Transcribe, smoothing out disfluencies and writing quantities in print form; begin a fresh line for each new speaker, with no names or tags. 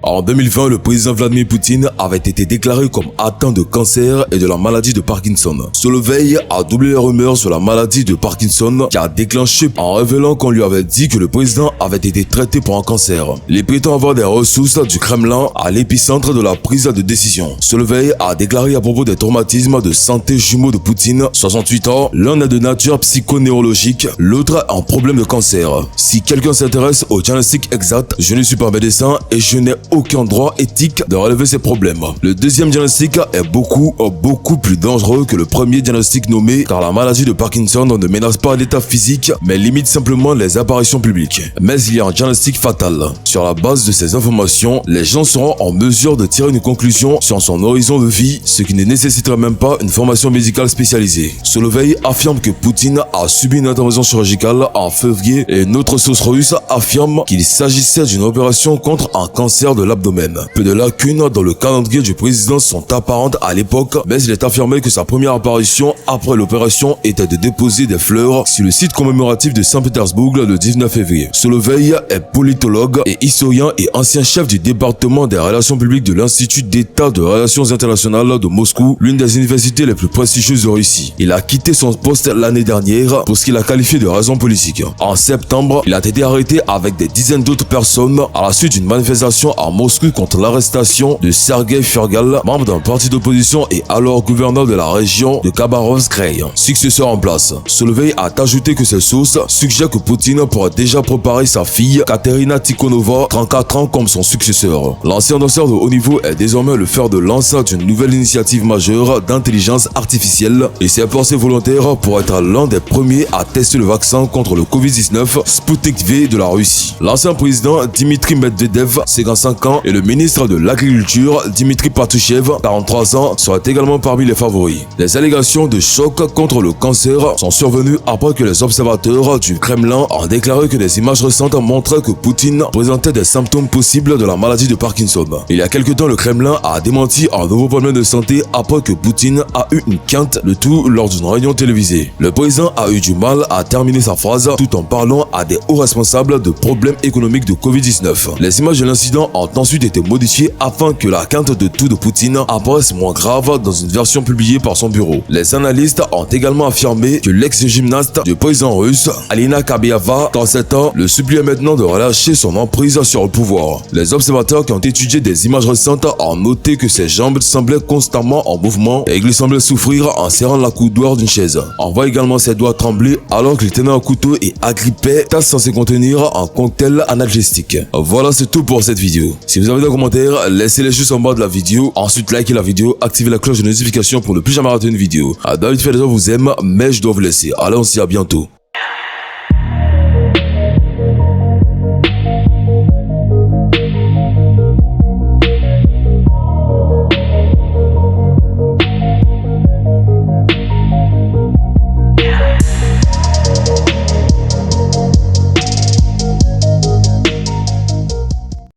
En 2020, le président Vladimir Poutine avait été déclaré comme atteint de cancer et de la maladie de Parkinson. Soleil a doublé les rumeurs sur la maladie de Parkinson qui a déclenché en révélant qu'on lui avait dit que le président avait été traité pour un cancer. Il prétend avoir des ressources du Kremlin à l'épicentre de la prise de décision. Soleil a déclaré à propos des traumatismes de santé jumeaux de Poutine, 68 ans, l'un est de nature psychonéurologique, l'autre a un problème de cancer. Si quelqu'un s'intéresse au diagnostic exact, je ne suis pas médecin et je n'ai aucun droit éthique de relever ces problèmes. Le deuxième diagnostic est beaucoup plus dangereux que le premier diagnostic nommé car la maladie de Parkinson ne menace pas l'état physique mais limite simplement les apparitions publiques. Mais il y a un diagnostic fatal. Sur la base de ces informations, les gens seront en mesure de tirer une conclusion sur son horizon de vie, ce qui ne nécessiterait même pas une formation médicale spécialisée. Soleil affirme que Poutine a subi une intervention chirurgicale en février et une autre source russe affirme qu'il s'agissait d'une opération contre un cancer de l'abdomen. Peu de lacunes dans le calendrier du président sont apparentes à l'époque, mais il est affirmé que sa première apparition après l'opération était de déposer des fleurs sur le site commémoratif de Saint-Pétersbourg le 19 février. Soleil est politologue et historien et ancien chef du département des relations publiques de l'Institut d'État de Relations internationales de Moscou, l'une des universités les plus prestigieuses de Russie. Il a quitté son poste l'année dernière pour ce qu'il a qualifié de raisons politiques. En septembre, il a été arrêté avec des dizaines d'autres personnes à la suite d'une manifestation à Moscou contre l'arrestation de Sergei Furgal, membre d'un parti d'opposition et alors gouverneur de la région de Khabarovsk-Krai. Successeur en place. Soleil a ajouté que ces sources suggèrent que Poutine pourrait déjà préparer sa fille Katerina Tikhonova, 34 ans, comme son successeur. L'ancien danseur de haut niveau est désormais le fer de lance d'une nouvelle initiative majeure d'intelligence artificielle et s'est porté volontaire pour être l'un des premiers à tester le vaccin contre le Covid-19 Sputnik V de la Russie. L'ancien président Dmitry Medvedev, 55 ans, et le ministre de l'Agriculture Dmitry Patrushev, 43 ans, seraient également parmi les favoris. Les allégations de choc contre le cancer sont survenues après que les observateurs du Kremlin ont déclaré que des images récentes montraient que Poutine présentait des symptômes possibles de la maladie de Parkinson. Il y a quelque temps, le Kremlin a démenti un nouveau problème de santé après que Poutine a eu une quinte, le tout lors d'une réunion télévisée. Le président a eu du mal à terminer sa phrase tout en parlant à des hauts responsables de problèmes économiques de Covid-19. Les images de l'incident ont ensuite été modifiées afin que la quinte de toux de Poutine apparaisse moins grave dans une version publiée par son bureau. Les analystes ont également affirmé que l'ex-gymnaste du président russe, Alina Kabaeva, 37 ans, le suppliait maintenant de relâcher son emprise sur le pouvoir. Les observateurs qui ont étudié des images récentes ont noté que ses jambes semblaient constamment en mouvement et qu'il semblait souffrir en serrant la coudoir d'une chaise. On voit également ses doigts trembler alors qu'il tenait un couteau et agrippait tasse censée contenir un cocktail analgésique. Voilà, c'est tout pour cette vidéo. Si vous avez des commentaires, laissez-les juste en bas de la vidéo. Ensuite, likez la vidéo, activez la cloche de notification pour ne plus jamais rater une vidéo. David Feather vous aime, mais je dois vous laisser. Allez, on se dit à bientôt.